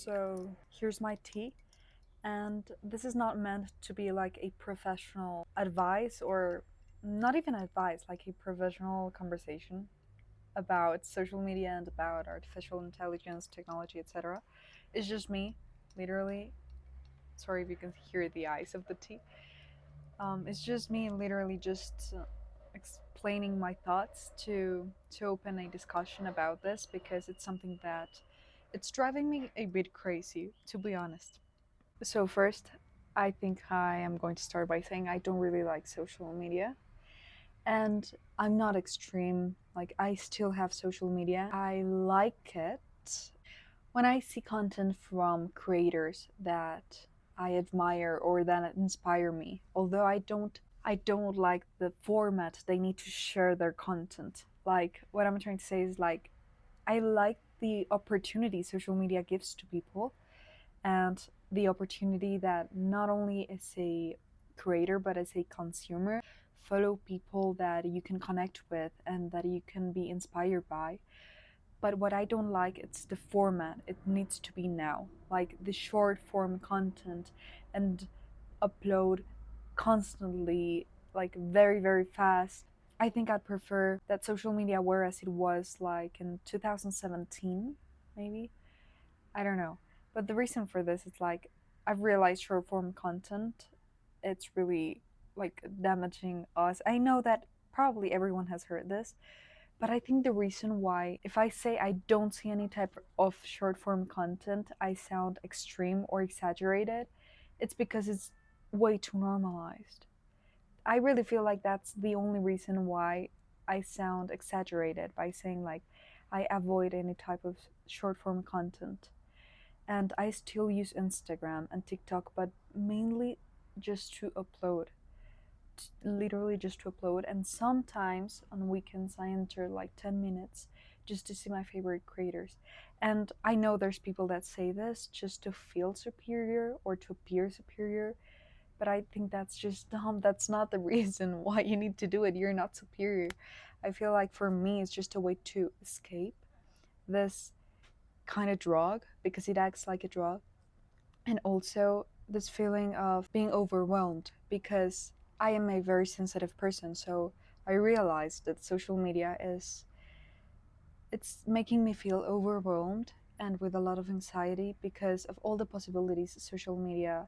So here's my tea. And this is not meant to be like a professional advice or not even advice, like a professional conversation about social media and about artificial intelligence, technology, etc. It's just me, literally. Sorry if you can hear the ice of the tea. It's just me, literally, just explaining my thoughts to open a discussion about this because it's something that it's driving me a bit crazy, to be honest. So first, I think I am going to start by saying I don't really like social media. And I'm not extreme. Like, I still have social media. I like it when I see content from creators that I admire or that inspire me. Although I don't like the format they need to share their content. Like, what I'm trying to say is like I like the opportunity social media gives to people and the opportunity that not only as a creator but as a consumer follow people that you can connect with and that you can be inspired by. But what I don't like, it's the format. It needs to be now, like the short form content, and upload constantly, like very very fast. I think I'd prefer that social media were as it was like in 2017, maybe. I don't know. But the reason for this is like I've realized short form content, it's really like damaging us. I know that probably everyone has heard this, but I think the reason why, if I say I don't see any type of short form content, I sound extreme or exaggerated, it's because it's way too normalized. I really feel like that's the only reason why I sound exaggerated by saying like I avoid any type of short form content. And I still use Instagram and TikTok, but mainly just to upload, literally just to upload. And sometimes on weekends, I enter like 10 minutes just to see my favorite creators. And I know there's people that say this just to feel superior or to appear superior, but I think that's just dumb. That's not the reason why you need to do it. You're not superior. I feel like for me, it's just a way to escape this kind of drug because it acts like a drug, and also this feeling of being overwhelmed because I am a very sensitive person. So I realized that social media is it's making me feel overwhelmed and with a lot of anxiety because of all the possibilities social media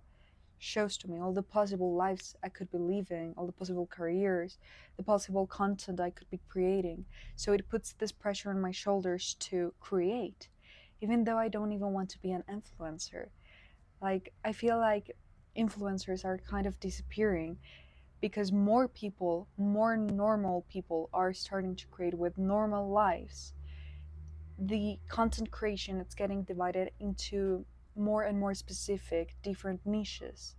shows to me, all the possible lives I could be living, all the possible careers, the possible content I could be creating. So it puts this pressure on my shoulders to create, even though I don't even want to be an influencer. Like, I feel like influencers are kind of disappearing because more people, more normal people, are starting to create with normal lives. The content creation, it's getting divided into more and more specific, different niches.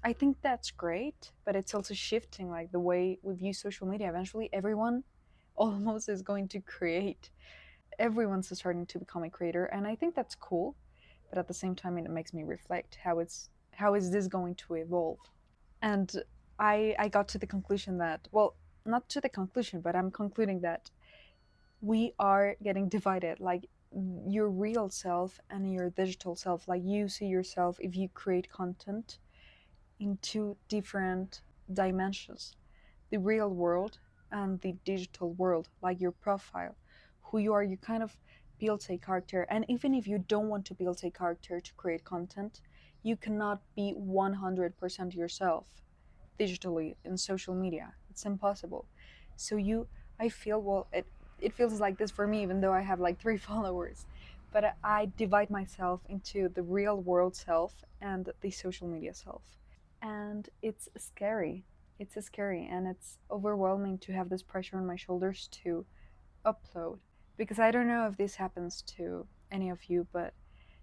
I think that's great, but it's also shifting like the way we view social media. Eventually, everyone almost is going to create. Everyone's starting to become a creator, and I think that's cool. But at the same time, it makes me reflect how is this going to evolve. And I got to the conclusion that, well, not to the conclusion, but I'm concluding that we are getting divided, like your real self and your digital self. Like, you see yourself, if you create content, in two different dimensions: the real world and the digital world, like your profile, who you are. You kind of build a character, and even if you don't want to build a character to create content, you cannot be 100% yourself digitally in social media. It's impossible. So you, I feel, well, it feels like this for me, even though I have like 3 followers. But I divide myself into the real world self and the social media self, and it's scary. It's scary, and it's overwhelming to have this pressure on my shoulders to upload. Because I don't know if this happens to any of you, but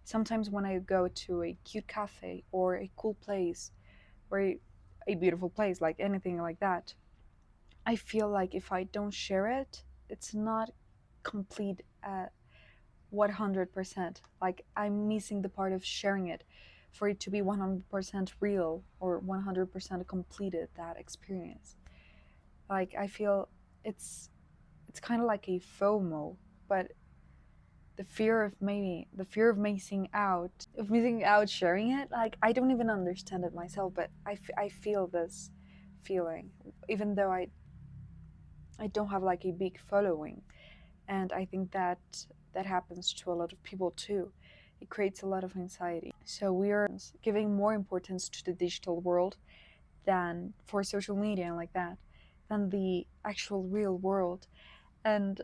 sometimes when I go to a cute cafe or a cool place or a beautiful place, like anything like that, I feel like if I don't share it, it's not complete at 100%. Like, I'm missing the part of sharing it for it to be 100% real or 100% completed that experience. Like, I feel it's kind of like a FOMO, but the fear of missing out sharing it. Like, I don't even understand it myself, but I feel this feeling, even though I don't have like a big following. And I think that that happens to a lot of people too. It creates a lot of anxiety. So we are giving more importance to the digital world than for social media and like that, than the actual real world. And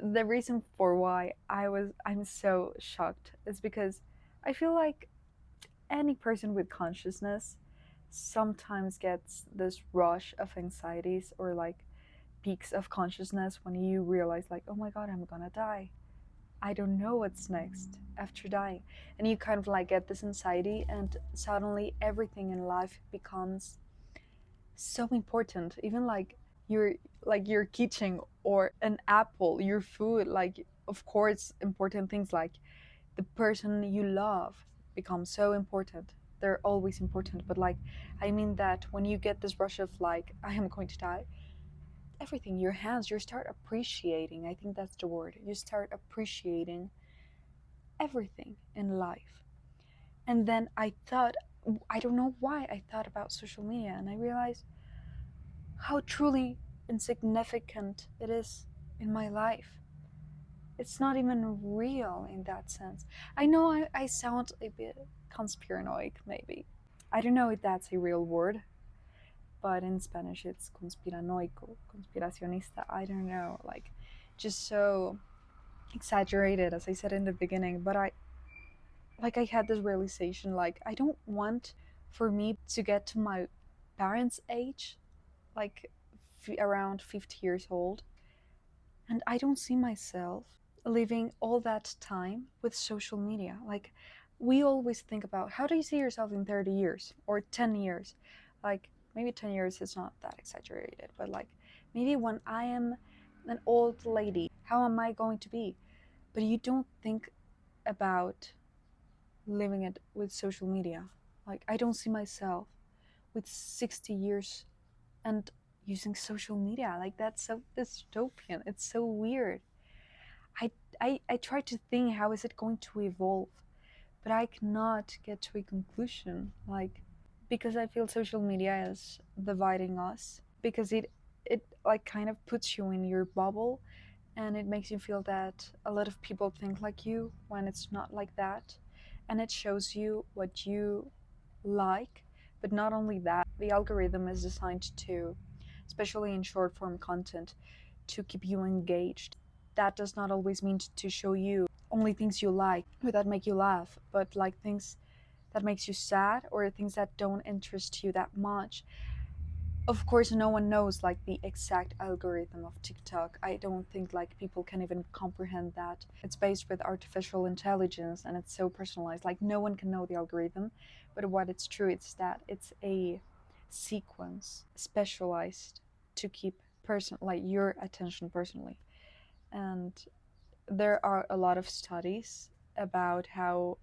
the reason for why I'm so shocked is because I feel like any person with consciousness sometimes gets this rush of anxieties or like peaks of consciousness when you realize like, oh my god, I'm gonna die. I don't know what's next after dying. And you kind of like get this anxiety, and suddenly everything in life becomes so important. Even your your kitchen or an apple, your food, like of course important things like the person you love become so important. They're always important, but like I mean that when you get this rush of like I am going to die, everything, your hands, you start appreciating. I think that's the word. You start appreciating everything in life. And then I thought, I don't know why I thought about social media, and I realized how truly insignificant it is in my life. It's not even real in that sense. I know I sound a bit conspiranoic, maybe. I don't know if that's a real word, but in Spanish it's conspiranoico, conspiracionista. I don't know, like just so exaggerated, as I said in the beginning. But I had this realization, like I don't want for me to get to my parents' age, like around 50 years old, and I don't see myself living all that time with social media. Like, we always think about how do you see yourself in 30 years or 10 years? Like, maybe 10 years is not that exaggerated, but like, maybe when I am an old lady, how am I going to be? But you don't think about living it with social media. Like, I don't see myself with 60 years and using social media. Like, that's so dystopian. It's so weird. I, I try to think how is it going to evolve, but I cannot get to a conclusion. Like, because I feel social media is dividing us, because it like kind of puts you in your bubble, and it makes you feel that a lot of people think like you when it's not like that, and it shows you what you like. But not only that, the algorithm is designed to, especially in short form content, to keep you engaged. That does not always mean to show you only things you like or that make you laugh, but like things that makes you sad or things that don't interest you that much. Of course, no one knows like the exact algorithm of TikTok. I don't think like people can even comprehend that. It's based with artificial intelligence and it's so personalized. Like, no one can know the algorithm, but what it's true it's that it's a sequence specialized to keep like your attention personally. And there are a lot of studies about how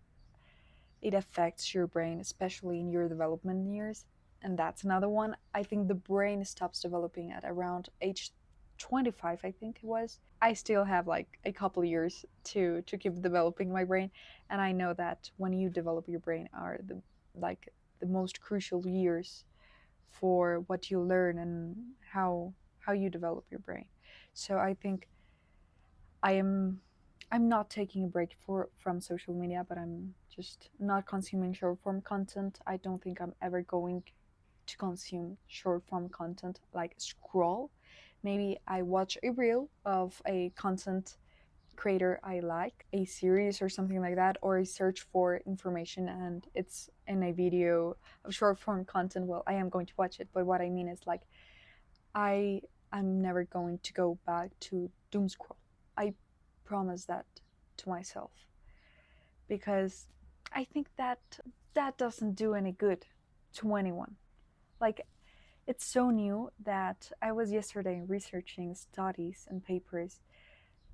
it affects your brain, especially in your development years. And that's another one. I think the brain stops developing at around age 25, I think it was. I still have like a couple years to keep developing my brain, and I know that when you develop your brain are like the most crucial years for what you learn and how you develop your brain. So I think I am I'm not taking a break from social media, but I'm just not consuming short form content. I don't think I'm ever going to consume short form content like scroll. Maybe I watch a reel of a content creator I like, a series or something like that, or I search for information and it's in a video of short form content. Well, I am going to watch it, but what I mean is like I I'm never going to go back to doom scroll. I promise that to myself, because I think that that doesn't do any good to anyone. Like, it's so new that I was yesterday researching studies and papers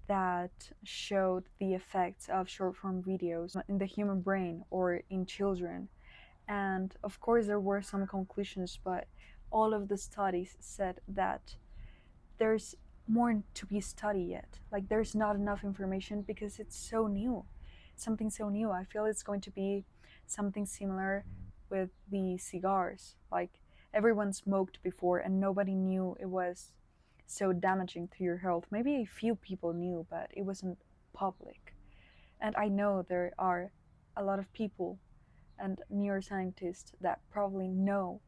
that showed the effects of short form videos in the human brain or in children. And of course, there were some conclusions, but all of the studies said that there's more to be studied yet. Like there's not enough information because it's so new. Something so new. I feel it's going to be something similar with the cigars. Like everyone smoked before and nobody knew it was so damaging to your health. Maybe a few people knew, but it wasn't public. And I know there are a lot of people and neuroscientists that probably know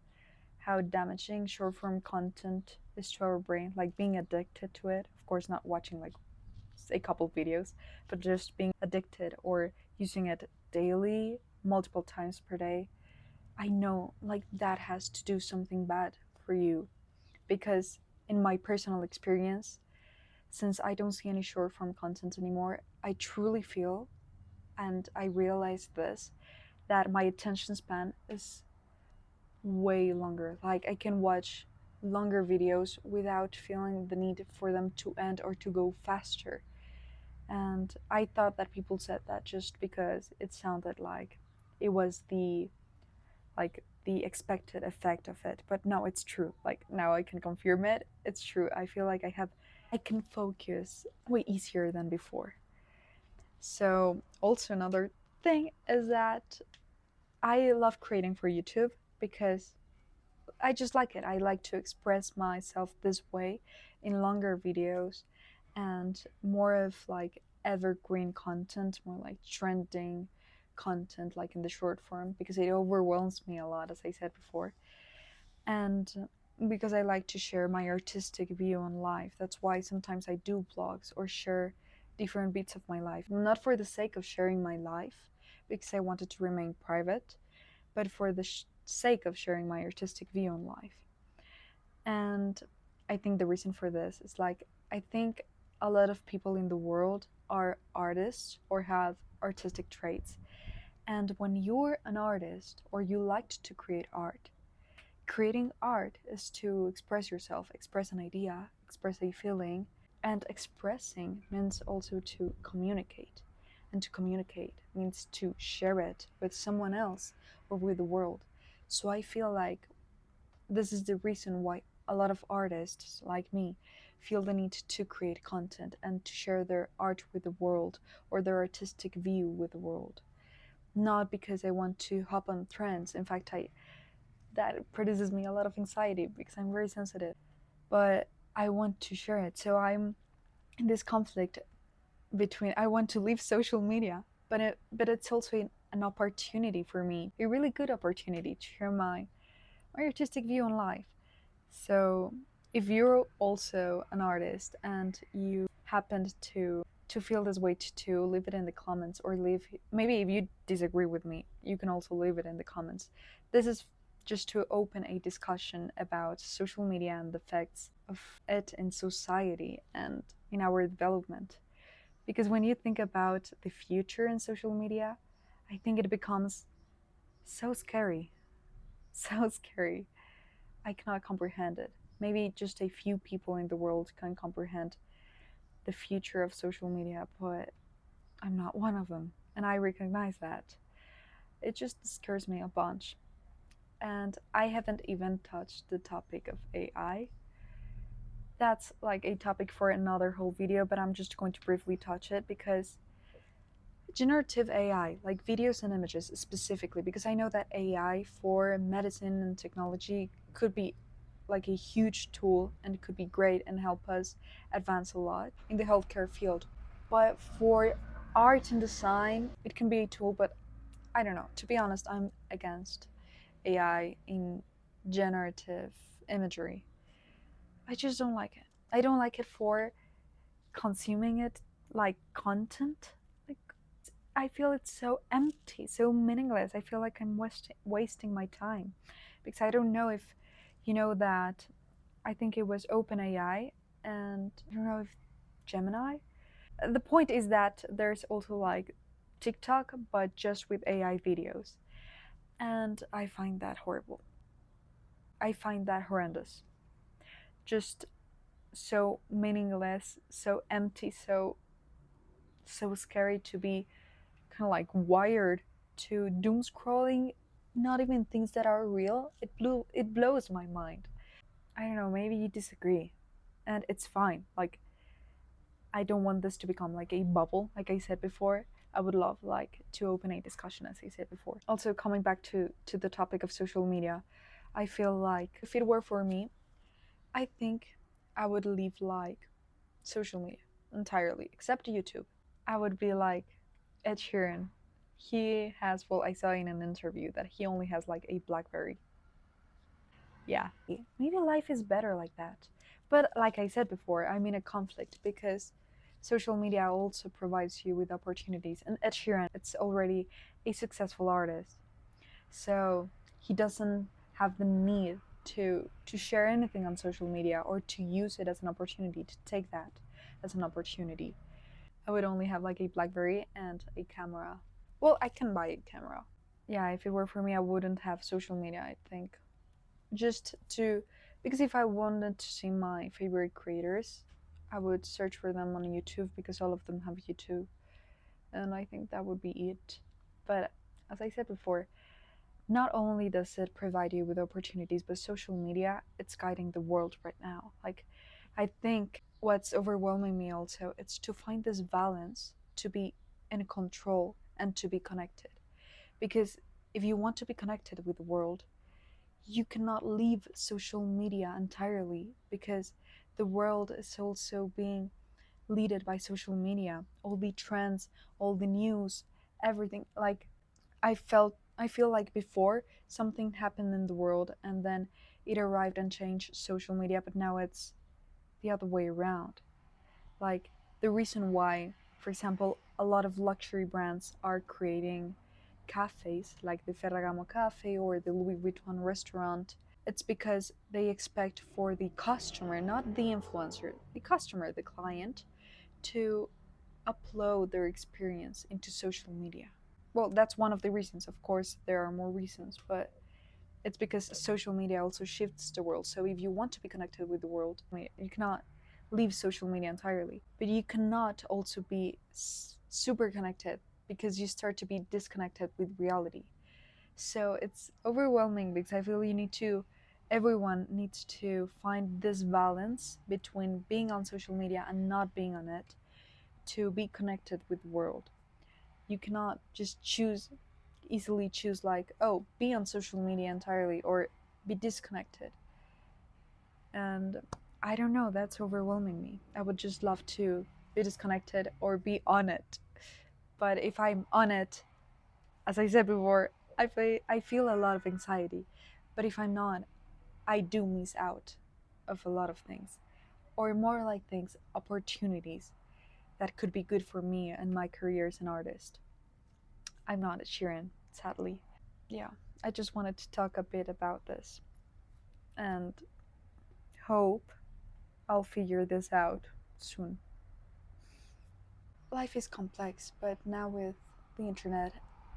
how damaging short form content is to our brain, like being addicted to it. Of course, not watching like a couple videos, but just being addicted or using it daily, multiple times per day. I know like that has to do something bad for you because, in my personal experience, since I don't see any short form content anymore, I truly feel, and I realize this, that my attention span is way longer. Like I can watch longer videos without feeling the need for them to end or to go faster. And I thought that people said that just because it sounded like it was the expected effect of it. But no, it's true. Like now I can confirm it. It's true. I feel like I can focus way easier than before. So also another thing is that I love creating for YouTube because I just like it. I like to express myself this way in longer videos and more of like evergreen content, more like trending content, like in the short form, because it overwhelms me a lot, as I said before. And because I like to share my artistic view on life. That's why sometimes I do vlogs or share different bits of my life. Not for the sake of sharing my life, because I wanted to remain private, but for the sake of sharing my artistic view on life. And I think the reason for this is like, I think a lot of people in the world are artists or have artistic traits. And when you're an artist or you like to create art, creating art is to express yourself, express an idea, express a feeling, and expressing means also to communicate. And to communicate means to share it with someone else or with the world. So I feel like this is the reason why a lot of artists like me feel the need to create content and to share their art with the world or their artistic view with the world. Not because I want to hop on trends. In fact, I that produces me a lot of anxiety because I'm very sensitive. But I want to share it. So I'm in this conflict between I want to leave social media, but it's also an opportunity for me, a really good opportunity to share my artistic view on life. So if you're also an artist and you happened to feel this way too, leave it in the comments or leave maybe if you disagree with me, you can also leave it in the comments. This is just to open a discussion about social media and the effects of it in society and in our development. Because when you think about the future in social media, I think it becomes so scary. So scary. I cannot comprehend it. Maybe just a few people in the world can comprehend the future of social media, but I'm not one of them. And I recognize that. It just scares me a bunch. And I haven't even touched the topic of AI. That's like a topic for another whole video, but I'm just going to briefly touch it because generative AI, like videos and images specifically, because I know that AI for medicine and technology could be like a huge tool and could be great and help us advance a lot in the healthcare field. But for art and design, it can be a tool, but I don't know. To be honest, I'm against AI in generative imagery. I just don't like it. I don't like it for consuming it like content. Like I feel it's so empty, so meaningless. I feel like I'm wasting my time because I don't know if you know that I think it was OpenAI and I don't know if Gemini. The point is that there's also like TikTok, but just with AI videos. And I find that horrible. I find that horrendous. Just so meaningless, so empty, so scary to be kind of like wired to doom scrolling, not even things that are real. It blows my mind. I don't know, maybe you disagree. and it's fine. Like, I don't want this to become like a bubble, like I said before. I would love like to open a discussion, as I said before. Also, coming back to the topic of social media, I feel like if it were for me, I think I would leave like social media entirely, except YouTube. I would be like Ed Sheeran. He has, well, I saw in an interview that he only has like a Blackberry. Yeah, maybe life is better like that. But like I said before, I'm in a conflict because social media also provides you with opportunities. And Ed Sheeran, it's already a successful artist, so he doesn't have the need to share anything on social media or to use it as an opportunity, to take that as an opportunity. I would only have like a Blackberry and a camera. Well, I can buy a camera. Yeah, if it were for me, I wouldn't have social media, I think. Just to, because if I wanted to see my favorite creators, I would search for them on YouTube because all of them have YouTube. And I think that would be it. But as I said before, not only does it provide you with opportunities, but social media, it's guiding the world right now. Like, I think what's overwhelming me also, it's to find this balance, to be in control and to be connected. Because if you want to be connected with the world, you cannot leave social media entirely, because the world is also being led by social media. All the trends, all the news, everything. Like, I feel like before something happened in the world and then it arrived and changed social media, but now it's the other way around. Like, the reason why, for example, a lot of luxury brands are creating cafes like the Ferragamo cafe or the Louis Vuitton restaurant, it's because they expect for the customer, not the influencer, the customer, the client, to upload their experience into social media. Well, that's one of the reasons. Of course, there are more reasons, but it's because social media also shifts the world. So if you want to be connected with the world, you cannot leave social media entirely, but you cannot also be super connected, because you start to be disconnected with reality. So it's overwhelming, because I feel everyone needs to find this balance between being on social media and not being on it, to be connected with the world. You cannot just easily choose, like, oh, be on social media entirely or be disconnected. And I don't know, that's overwhelming me. I would just love to be disconnected or be on it. But if I'm on it, as I said before, I feel a lot of anxiety. But if I'm not, I do miss out of a lot of things, or more like things, opportunities that could be good for me and my career as an artist. I'm not a Sheeran, sadly. Yeah, I just wanted to talk a bit about this and hope I'll figure this out soon. Life is complex, but now with the internet,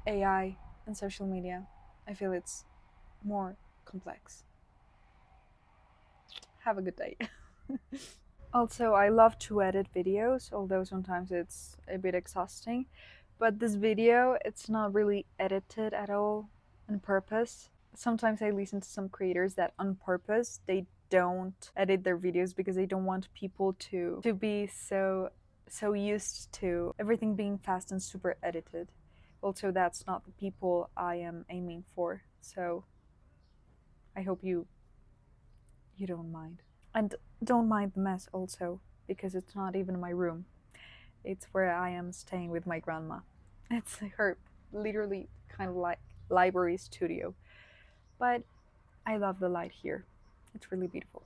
AI, and social media, I feel it's more complex. Have a good day. Also, I love to edit videos, although sometimes it's a bit exhausting. But this video, it's not really edited at all on purpose. Sometimes I listen to some creators that on purpose they don't edit their videos because they don't want people to be so used to everything being fast and super edited. Also, that's not the people I am aiming for. So I hope you don't mind. And don't mind the mess also, because it's not even my room. It's where I am staying with my grandma. It's her literally kind of like library studio. But I love the light here. It's really beautiful.